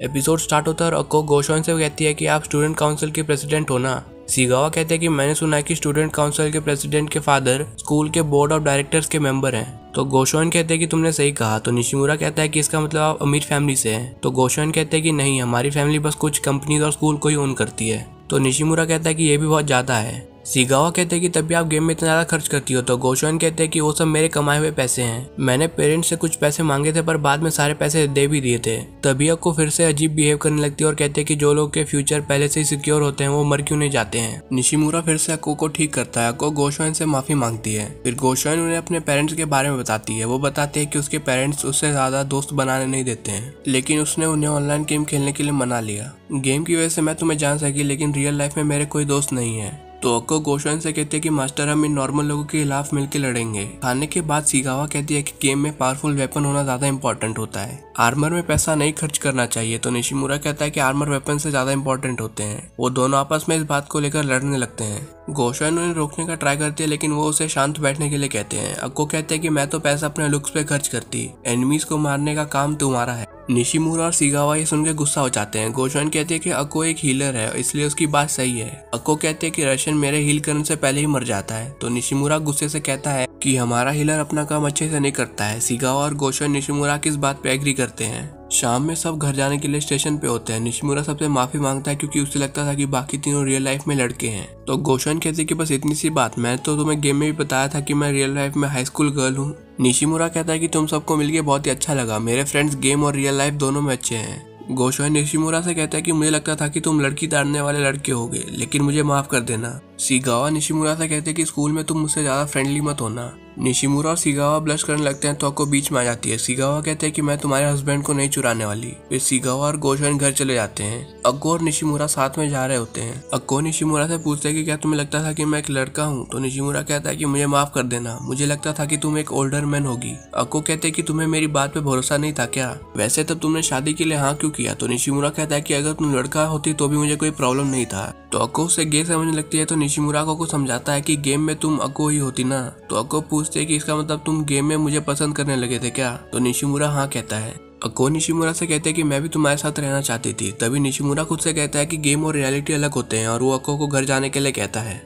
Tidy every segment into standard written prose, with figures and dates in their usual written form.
Episode start होता है और अक्को गोशवान से कहती है कि आप स्टूडेंट काउंसिल के प्रेसिडेंट हो ना। सीगावा कहते हैं कि मैंने सुना है कि स्टूडेंट काउंसिल के प्रेसिडेंट के फादर स्कूल के बोर्ड ऑफ डायरेक्टर्स के मेंबर हैं। तो गोशवान कहते हैं कि तुमने सही कहा। तो निशिमुरा कहता है कि इसका मतलब आप अमीर फैमिली से हैं। तो गोशवान कहते हैं कि नहीं, हमारी फैमिली बस कुछ कंपनीज और स्कूल को ही ओन करती है। तो निशिमुरा कहता है कि ये भी बहुत ज्यादा है। सीगावा कहते हैं कि तभी आप गेम में इतना ज्यादा खर्च करती हो। तो गोशवान कहते हैं कि वो सब मेरे कमाए हुए पैसे हैं। मैंने पेरेंट्स से कुछ पैसे मांगे थे पर बाद में सारे पैसे दे भी दिए थे। तभी अक्को फिर से अजीब बिहेव करने लगती है और कहते हैं कि जो लोग के फ्यूचर पहले से ही सिक्योर होते हैं वो मर क्यों नहीं जाते हैं। निशिमुरा फिर से अक्को को ठीक करता है। अक्को गोशवान से माफी मांगती है। फिर गोशवान उन्हें अपने पेरेंट्स के बारे में बताती है। वो बताती है कि उसके पेरेंट्स उससे ज्यादा दोस्त बनाने नहीं देते हैं, लेकिन उसने उन्हें ऑनलाइन गेम खेलने के लिए मना लिया। गेम की वजह से मैं तुम्हें जान सकी, लेकिन रियल लाइफ में मेरे कोई दोस्त नहीं है। तो अक्को गोशवान से कहते हैं कि मास्टर, हम इन नॉर्मल लोगों के खिलाफ मिलकर लड़ेंगे। खाने के बाद सीगावा कहती है कि गेम में पावरफुल वेपन होना ज्यादा इंपॉर्टेंट होता है, आर्मर में पैसा नहीं खर्च करना चाहिए। तो निशिमुरा कहता है कि आर्मर वेपन से ज्यादा इंपॉर्टेंट होते हैं। वो दोनों आपस में इस बात को लेकर लड़ने लगते हैं। गोशवान उन्हें रोकने का ट्राई करती है, लेकिन वो उसे शांत बैठने के लिए कहते हैं। अक्को कहते हैं कि मैं तो पैसा अपने लुक्स पे खर्च करती, एनिमीज को मारने का काम तुम्हारा है। निशिमुरा और सीगावा ये सुनकर गुस्सा हो जाते हैं। गोशवान कहते हैं कि अक्को एक हीलर है, इसलिए उसकी बात सही है। अक्को कहते हैं कि रशियन मेरे हील करने से पहले ही मर जाता है। तो निशिमुरा गुस्से से कहता है कि हमारा हीलर अपना काम अच्छे से नहीं करता है। सीगावा और गोशवान निशिमुरा की इस बात पे एग्री करते हैं। शाम में सब घर जाने के लिए स्टेशन पे होते हैं। निशिमुरा सबसे माफी मांगता है क्योंकि उसे लगता था कि बाकी तीनों रियल लाइफ में लड़के हैं। तो गोशवान कहते हैं कि बस इतनी सी बात, मैं तो तुम्हें गेम में भी बताया था कि मैं रियल लाइफ में हाई स्कूल गर्ल हूँ। निशिमुरा कहता है कि तुम सबको मिलके बहुत ही अच्छा लगा, मेरे फ्रेंड्स गेम और रियल लाइफ दोनों में अच्छे हैं। गोशवान निशिमुरा से कहता है कि मुझे लगता था कि तुम लड़की ताड़ने वाले लड़के होगे, लेकिन मुझे माफ कर देना। सीगावा निशिमुरा से कहते हैं कि स्कूल में तुम मुझसे ज्यादा फ्रेंडली मत होना। निशिमुरा और सीगावा ब्लश करने लगते हैं तो अक्को बीच में आ जाती है। सीगावा कहते हैं कि मैं तुम्हारे हस्बैंड को नहीं चुराने वाली। फिर सीगावा और गोशवान घर चले जाते हैं। अक्को और निशिमुरा साथ में जा रहे होते हैं। अक्को निशिमुरा से पूछते हैं कि क्या तुम्हें लगता था कि मैं एक लड़का हूँ। तो निशिमुरा कहता है कि मुझे माफ कर देना, मुझे लगता था कि तुम एक ओल्डर मैन होगी। अक्को कहते हैं कि तुम्हें मेरी बात पे भरोसा नहीं था क्या, वैसे तब तुमने शादी के लिए हाँ क्यों किया। तो निशिमुरा कहता है कि अगर तुम लड़का होती तो भी मुझे कोई प्रॉब्लम नहीं था। तो अक्को उसे गे समझने लगती है। तो निशिमुरा को समझाता है कि गेम में तुम अक्को ही होती ना। तो अक्को पूछते है कि इसका मतलब तुम गेम में मुझे पसंद करने लगे थे क्या। तो निशिमुरा हाँ कहता है। अक्को निशिमुरा से कहते हैं कि मैं भी तुम्हारे साथ रहना चाहती थी। तभी निशिमुरा खुद से कहता है कि गेम और रियलिटी अलग होते हैं और वो अक्को को घर जाने के लिए कहता है।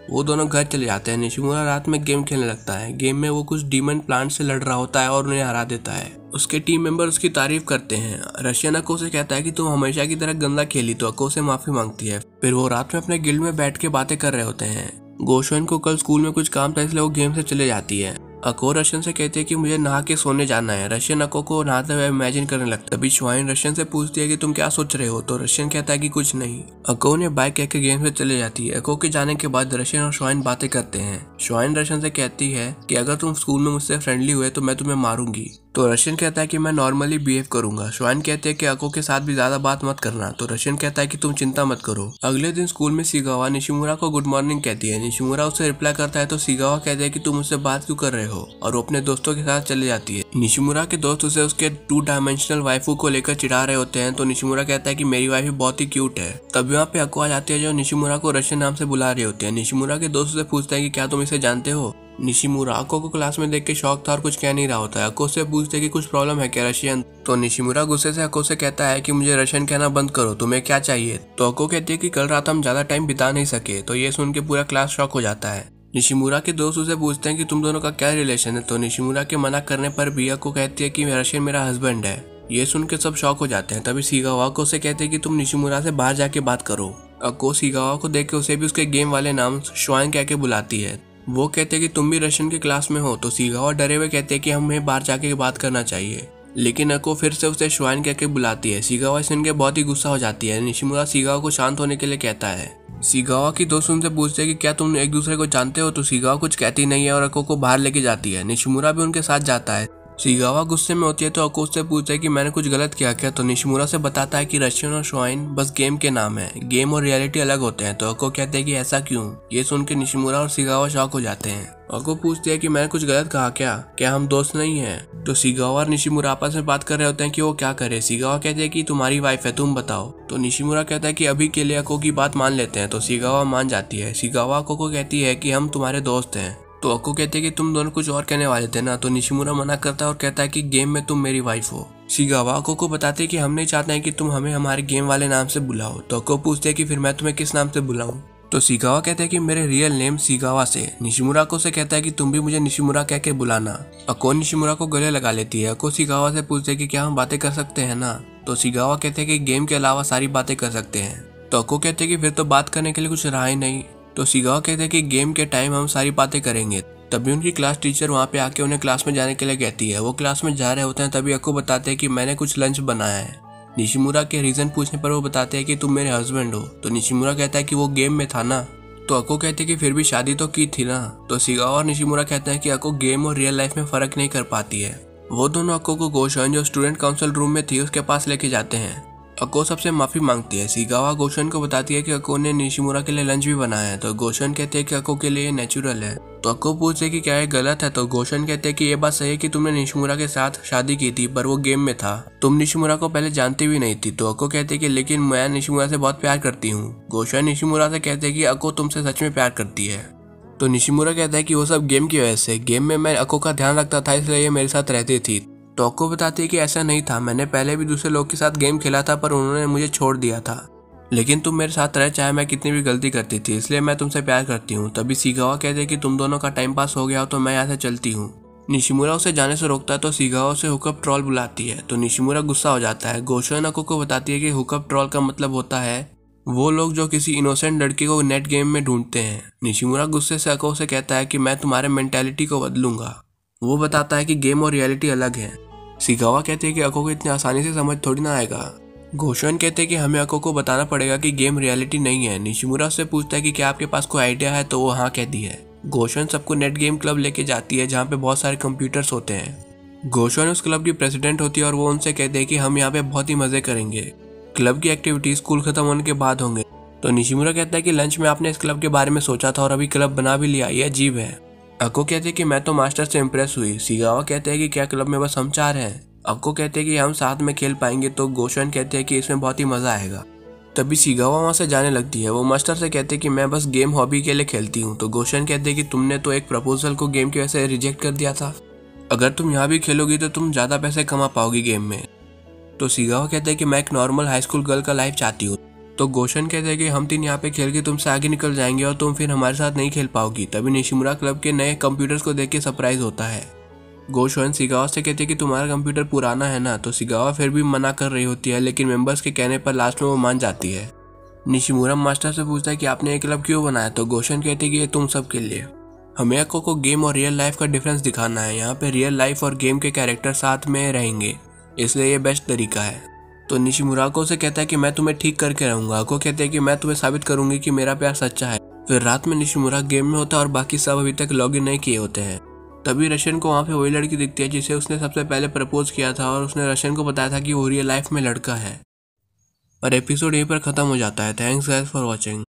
वो दोनों घर चले जाते हैं। निशिमुरा रात में गेम खेलने लगता है। गेम में वो कुछ डीमन प्लांट से लड़ रहा होता है और उन्हें हरा देता है। उसके टीम मेंबर उसकी तारीफ करते हैं। रशियन अक्को से कहता है कि तुम हमेशा की तरह गंदा खेली। तो अक्को से माफी मांगती है। फिर वो रात में अपने गिल्ड में बैठ के बातें कर रहे होते हैं। गोशवान को कल स्कूल में कुछ काम था, इसलिए वो गेम से चले जाती है। अक्को रशियन से कहते हैं कि मुझे नहा के सोने जाना है। रशियन अक्को को नहाते हुए इमेजिन करने लगता है। तभी श्वाइन रशियन से पूछती है कि तुम क्या सोच रहे हो। तो रशियन कहता है कि कुछ नहीं। अक्को ने बाइक कहकर गेम से चले जाती है। अक्को के जाने के बाद रशियन और श्वाइन बातें करते हैं। श्वाइन रशियन से कहती है कि अगर तुम स्कूल में मुझसे फ्रेंडली हुए तो मैं तुम्हें मारूंगी। तो रशियन कहता है कि मैं नॉर्मली बिहेव करूंगा। श्वाइन कहते हैं कि अक्को के साथ भी ज्यादा बात मत करना। तो रशियन कहता है कि तुम चिंता मत करो। अगले दिन स्कूल में सीगावा निशिमुरा को गुड मॉर्निंग कहती है। निशिमुरा उसे रिप्लाई करता है तो सीगावा कहते हैं कि तुम मुझसे बात क्यों कर रहे हो, और वो अपने दोस्तों के साथ चले जाती है। निशिमुरा के दोस्त उसे उसके 2 डायमेंशनल वाइफू को लेकर चिढ़ा रहे होते हैं। तो निशिमुरा कहता है कि मेरी वाइफ बहुत ही क्यूट है। तभी वहाँ पे अक्को आ जाती है जो निशिमुरा को रशियन नाम से बुला रहे होते हैं। निशिमुरा के दोस्त उसे पूछते हैं कि क्या तुम इसे जानते हो। निशिमुरा अक्को को क्लास में देख के शौक था और कुछ कह नहीं रहा होता है। अक्को से पूछते कि कुछ प्रॉब्लम है क्या रशियन। तो निशिमुरा गुस्से से अक्को से कहता है कि मुझे रशियन कहना बंद करो, तुम्हें क्या चाहिए। तो अक्को कहती है कि कल रात हम ज्यादा टाइम बिता नहीं सके। तो ये सुन के पूरा क्लास शॉक हो जाता है। निशिमुरा के दोस्त उसे पूछते हैं कि तुम दोनों का क्या रिलेशन है। तो निशिमुरा के मना करने पर भी अक्को कहती है कि रशियन मेरा हस्बैंड है। ये सुन के सब शॉक हो जाते हैं। तभी सीगावा अक्को से कहते हैं कि तुम निशिमुरा से बाहर जाके बात करो। अक्को सीगावा को देख के उसे भी उसके गेम वाले नाम श्वाइन कह के बुलाती है। वो कहते हैं कि तुम भी रशियन के क्लास में हो। तो सीगावा डरे हुए कहते हैं कि हमें बाहर जाके बात करना चाहिए, लेकिन अक्को फिर से उसे श्वाइन कह के बुलाती है। सीगावा सुन के बहुत ही गुस्सा हो जाती है। निशिमुरा सीगावा को शांत होने के लिए कहता है। सीगावा की दोस्त उनसे पूछते हैं कि क्या तुम एक दूसरे को जानते हो। तो सीगावा कुछ कहती नहीं है और अक्को को बाहर लेके जाती है। निशिमुरा भी उनके साथ जाता है। सीगावा गुस्से में होती है तो अक्को उससे पूछता है कि मैंने कुछ गलत किया क्या। तो निशिमुरा से बताता है कि रशियन और श्वाइन बस गेम के नाम है, गेम और रियलिटी अलग होते हैं। तो अक्को कहते हैं कि ऐसा क्यों। ये सुन के निशिमुरा और सीगावा शॉक हो जाते हैं। अक्को पूछती है कि मैंने कुछ गलत कहा क्या हम दोस्त नहीं हैं। तो सीगावा और निशिमुरा आपस में बात कर रहे होते हैं कि वो क्या करे। सीगावा कहते हैं कि तुम्हारी वाइफ है, तुम बताओ। तो निशिमुरा कहता है कि अभी के लिए अक्को की बात मान लेते हैं। तो सीगावा मान जाती है। सीगावा अक्को को कहती है कि हम तुम्हारे दोस्त हैं। तो अक्को कहते हैं कि तुम दोनों कुछ और कहने वाले थे ना, तो निशिमुरा मना करता है और कहता है कि गेम में तुम मेरी वाइफ हो। शिगावा अक्को को बताते हैं कि हम नहीं चाहते हैं कि तुम हमें हमारे गेम वाले नाम से बुलाओ। तो अक्को पूछते हैं कि फिर मैं तुम्हें किस नाम से बुलाऊं। तो शिगावा कहते हैं कि मेरे रियल नेम शिगावा से। निशिमुरा अक्को से कहता है कि तुम भी मुझे निशिमुरा कह के बुलाना। अक्को निशिमुरा को गले लगा लेती है। अक्को शिगावा से पूछते हैं कि क्या हम बातें कर सकते हैं ना। तो शिगावा कहते हैं कि गेम के अलावा सारी बातें कर सकते हैं। तो अक्को कहते हैं कि फिर तो बात करने के लिए कुछ रहा ही नहीं। तो शिगावा कहते हैं कि गेम के टाइम हम सारी बातें करेंगे। तभी उनकी क्लास टीचर वहाँ पे आके उन्हें क्लास में जाने के लिए कहती है। वो क्लास में जा रहे होते हैं तभी अक्को बताते हैं कि मैंने कुछ लंच बनाया है। निशिमुरा के रीजन पूछने पर वो बताते हैं कि तुम मेरे हस्बैंड हो। तो निशिमुरा कहता है कि वो गेम में था ना। तो अक्को कहते हैं कि फिर भी शादी तो की थी ना। तो शिगावा और निशिमुरा कहते हैं कि अक्को गेम और रियल लाइफ में फर्क नहीं कर पाती है। वो दोनों अक्को को गोशोन जो स्टूडेंट काउंसिल रूम में थी उसके पास लेके जाते हैं। अक्को सबसे माफी मांगती है। शिगावा गोशोन को बताती है कि अक्को ने निशिमुरा के लिए लंच भी बनाया है। तो गोशोन कहते हैं कि अक्को के लिए नेचुरल है। तो अक्को पूछते कि क्या ये गलत है। तो गोशोन कहते हैं कि ये बात सही है कि तुमने निशिमुरा के साथ शादी की थी, पर वो गेम में था, तुम निशिमुरा को पहले जानती भी नहीं थी। तो अक्को कहते हैं कि लेकिन मैं निशिमुरा से बहुत प्यार करती हूँ। गोशोन निशिमुरा से कहते हैं कि अक्को तुमसे सच में प्यार करती है। तो निशिमुरा कहता है कि वो सब गेम की वजह से, गेम में मैं अक्को का ध्यान रखता था इसलिए ये मेरे साथ रहती थी। तो अक्को बताती है कि ऐसा नहीं था, मैंने पहले भी दूसरे लोग के साथ गेम खेला था पर उन्होंने मुझे छोड़ दिया था, लेकिन तुम मेरे साथ रहे चाहे मैं कितनी भी गलती करती थी, इसलिए मैं तुमसे प्यार करती हूँ। तभी शिगावा कहते हैं कि तुम दोनों का टाइम पास हो गया हो तो मैं यहाँ से चलती हूँ। निशिमुरा उसे जाने से रोकता है तो शिगावा उसे हुकअप ट्रॉल बुलाती है। तो निशिमुरा गुस्सा हो जाता है। गोशोन अक्को को बताती है कि हुकअप ट्रॉल का मतलब होता है वो लोग जो किसी इनोसेंट लड़की को नेट गेम में ढूंढते हैं। निशिमुरा गुस्से से अक्को से कहता है कि मैं तुम्हारे मेंटालिटी को बदलूंगा। वो बताता है कि गेम और रियलिटी अलग है। शिगावा कहते हैं कि अक्को को इतनी आसानी से समझ थोड़ी ना आएगा। गोशोन कहते हैं कि हमें अक्को को बताना पड़ेगा कि गेम रियलिटी नहीं है। निशिमुरा से पूछता है कि क्या आपके पास कोई आइडिया है, तो वो हाँ कहती है। गोशोन सबको नेट गेम क्लब लेके जाती है जहाँ पे बहुत सारे कंप्यूटर्स होते हैं। गोशोन उस क्लब की प्रेसिडेंट होती है और वो उनसे कहते हैं कि हम यहाँ पे बहुत ही मजे करेंगे। क्लब की एक्टिविटी स्कूल खत्म होने के बाद होंगे। तो निशिमुरा कहता है कि लंच में आपने इस क्लब के बारे में सोचा था और अभी क्लब बना भी लिया, ये अजीब है। अक्को कहते हैं कि मैं तो मास्टर से इम्प्रेस हुई। शिगावा कहते हैं कि क्या क्लब में बस हम 4 हैं। अक्को कहते हैं कि हम साथ में खेल पाएंगे। तो गोशोन कहते हैं कि इसमें बहुत ही मजा आएगा। तभी शिगावा वहाँ से जाने लगती है। वो मास्टर से कहते हैं कि मैं बस गेम हॉबी के लिए खेलती हूँ। तो गोशोन कहते हैं कि तुमने तो एक प्रपोजल को गेम की वजह से रिजेक्ट कर दिया था, अगर तुम यहाँ भी खेलोगी तो तुम ज्यादा पैसे कमा पाओगी गेम में। तो शिगावा कहते हैं कि मैं एक नॉर्मल हाई स्कूल गर्ल का लाइफ चाहती हूँ। तो गोशोन कहते हैं कि हम 3 यहाँ पे खेल के तुमसे आगे निकल जाएंगे और तुम फिर हमारे साथ नहीं खेल पाओगी। तभी निशिमुरा क्लब के नए कंप्यूटर्स को देख के सरप्राइज होता है। गोशोन शिगावा से कहते हैं कि तुम्हारा कंप्यूटर पुराना है ना। तो शिगावा फिर भी मना कर रही होती है, लेकिन मेंबर्स के कहने पर लास्ट में वो मान जाती है। निशिमुरा मास्टर से पूछता है कि आपने ये क्लब क्यों बनाया। तो गोशोन कहते हैं कि ये तुम सब के लिए, हमें अक्को को गेम और रियल लाइफ का डिफरेंस दिखाना है। यहाँ पे रियल लाइफ और गेम के कैरेक्टर साथ में रहेंगे, इसलिए ये बेस्ट तरीका है। तो निशिमुरा अक्को से कहता है कि मैं तुम्हें ठीक करके रहूंगा। अक्को कहते हैं कि मैं तुम्हें साबित करूंगी कि मेरा प्यार सच्चा है। फिर रात में निशिमुरा गेम में होता है और बाकी सब अभी तक लॉग इन नहीं किए होते हैं। तभी रशियन को वहाँ पे वही लड़की दिखती है जिसे उसने सबसे पहले प्रपोज किया था और उसने रशियन को बताया था कि वो रियल लाइफ में लड़का है। और एपिसोड यहीं पर खत्म हो जाता है। Thanks guys for watching.